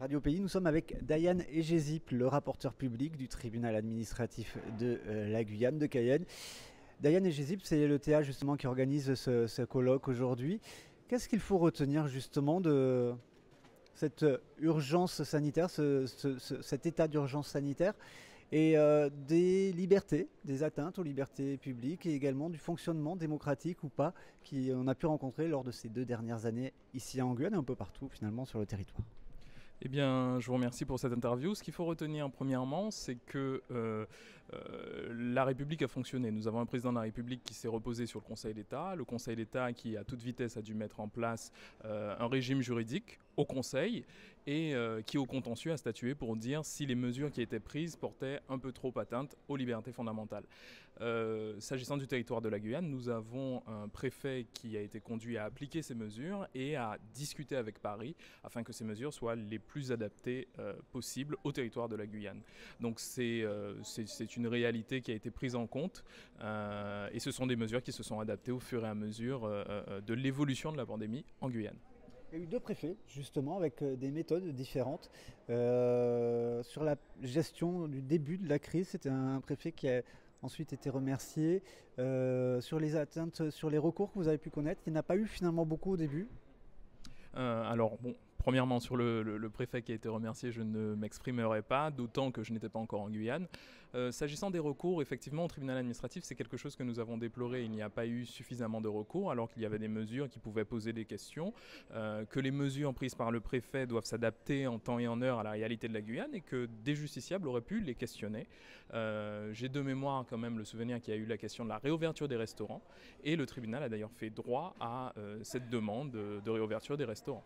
Radio Pays, nous sommes avec Dayan Egezip, le rapporteur public du tribunal administratif de la Guyane, de Cayenne. Dayan Egezip, c'est le TA justement qui organise ce colloque aujourd'hui. Qu'est-ce qu'il faut retenir justement de cette urgence sanitaire, cet état d'urgence sanitaire et des libertés, des atteintes aux libertés publiques et également du fonctionnement démocratique ou pas qu'on a pu rencontrer lors de ces 2 dernières années ici en Guyane et un peu partout finalement sur le territoire? Eh bien, je vous remercie pour cette interview. Ce qu'il faut retenir premièrement, c'est que la République a fonctionné. Nous avons un président de la République qui s'est reposé sur le Conseil d'État. Le Conseil d'État qui, à toute vitesse, a dû mettre en place un régime juridique au Conseil et qui, au contentieux, a statué pour dire si les mesures qui étaient prises portaient un peu trop atteinte aux libertés fondamentales. S'agissant du territoire de la Guyane, nous avons un préfet qui a été conduit à appliquer ces mesures et à discuter avec Paris afin que ces mesures soient les plus adaptées possibles au territoire de la Guyane. Donc c'est une réalité qui a été prise en compte et ce sont des mesures qui se sont adaptées au fur et à mesure de l'évolution de la pandémie en Guyane. Il y a eu 2 préfets, justement, avec des méthodes différentes. Sur la gestion du début de la crise, c'était un préfet qui a ensuite été remercié. Sur les atteintes, sur les recours que vous avez pu connaître, il n'y en a pas eu finalement beaucoup au début. Alors, bon, premièrement, sur le préfet qui a été remercié, je ne m'exprimerai pas, d'autant que je n'étais pas encore en Guyane. S'agissant des recours, effectivement, au tribunal administratif, c'est quelque chose que nous avons déploré. Il n'y a pas eu suffisamment de recours, alors qu'il y avait des mesures qui pouvaient poser des questions, que les mesures prises par le préfet doivent s'adapter en temps et en heure à la réalité de la Guyane et que des justiciables auraient pu les questionner. J'ai de mémoire quand même le souvenir qu'il y a eu la question de la réouverture des restaurants et le tribunal a d'ailleurs fait droit à cette demande de réouverture des restaurants.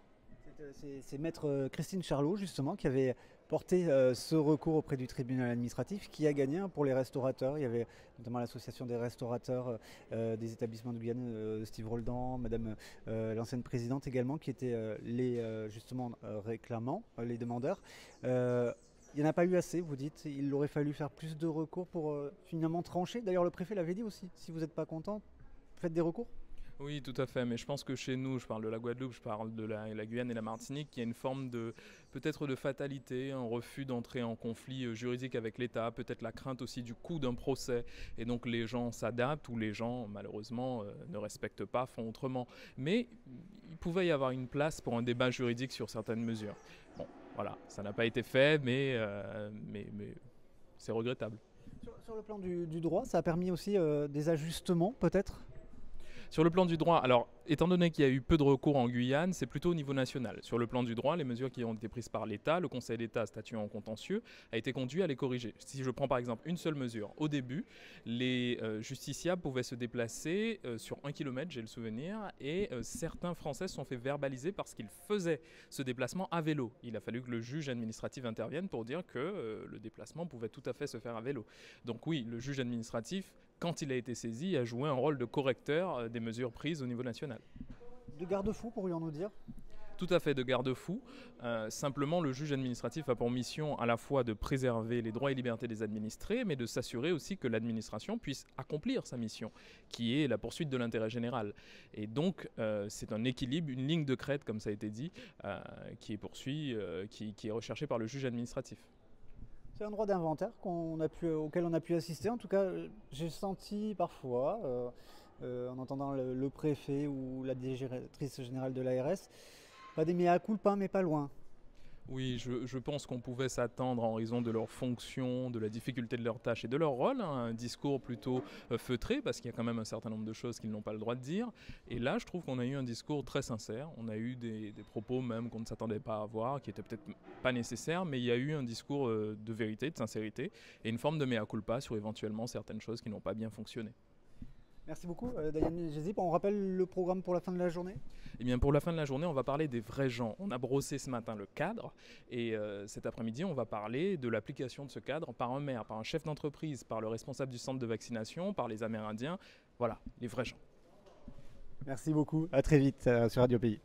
C'est maître Christine Charlot, justement, qui avait porté ce recours auprès du tribunal administratif, qui a gagné pour les restaurateurs. Il y avait notamment l'association des restaurateurs des établissements de Guyane, Steve Roldan, madame l'ancienne présidente également, qui étaient les justement réclamants, les demandeurs. Il n'y en a pas eu assez, vous dites. Il aurait fallu faire plus de recours pour finalement trancher. D'ailleurs, le préfet l'avait dit aussi. Si vous n'êtes pas content, faites des recours. Oui, tout à fait, mais je pense que chez nous, je parle de la Guadeloupe, je parle de la Guyane et la Martinique, il y a une forme de, peut-être de fatalité, un refus d'entrer en conflit juridique avec l'État, peut-être la crainte aussi du coût d'un procès, et donc les gens s'adaptent ou les gens, malheureusement, ne respectent pas, font autrement. Mais il pouvait y avoir une place pour un débat juridique sur certaines mesures. Bon, voilà, ça n'a pas été fait, mais c'est regrettable. Sur le plan du droit, ça a permis aussi des ajustements, peut-être? Sur le plan du droit, alors étant donné qu'il y a eu peu de recours en Guyane, c'est plutôt au niveau national. Sur le plan du droit, les mesures qui ont été prises par l'État, le Conseil d'État statuant en contentieux, a été conduit à les corriger. Si je prends par exemple une seule mesure, au début, les justiciables pouvaient se déplacer sur 1 km, j'ai le souvenir, et certains Français se sont fait verbaliser parce qu'ils faisaient ce déplacement à vélo. Il a fallu que le juge administratif intervienne pour dire que le déplacement pouvait tout à fait se faire à vélo. Donc oui, le juge administratif, quand il a été saisi, a joué un rôle de correcteur des mesures prises au niveau national. De garde-fous, pourrions-nous dire? Tout à fait, de garde-fou. Simplement, le juge administratif a pour mission à la fois de préserver les droits et libertés des administrés, mais de s'assurer aussi que l'administration puisse accomplir sa mission, qui est la poursuite de l'intérêt général. Et donc, c'est un équilibre, une ligne de crête, comme ça a été dit, qui est poursuivie, qui est recherchée par le juge administratif. C'est un droit d'inventaire auquel on a pu assister. En tout cas, j'ai senti parfois, en entendant le préfet ou la directrice générale de l'ARS, pas des mea culpa, mais pas loin. Oui, je pense qu'on pouvait s'attendre en raison de leur fonction, de la difficulté de leur tâche et de leur rôle, un discours plutôt feutré, parce qu'il y a quand même un certain nombre de choses qu'ils n'ont pas le droit de dire. Et là, je trouve qu'on a eu un discours très sincère. On a eu des propos même qu'on ne s'attendait pas à avoir, qui étaient peut-être pas nécessaires, mais il y a eu un discours de vérité, de sincérité, et une forme de mea culpa sur éventuellement certaines choses qui n'ont pas bien fonctionné. Merci beaucoup, Dayan Egezip. On rappelle le programme pour la fin de la journée? Eh bien, pour la fin de la journée, on va parler des vrais gens. On a brossé ce matin le cadre et cet après-midi, on va parler de l'application de ce cadre par un maire, par un chef d'entreprise, par le responsable du centre de vaccination, par les Amérindiens. Voilà, les vrais gens. Merci beaucoup. À très vite sur Radio Pays.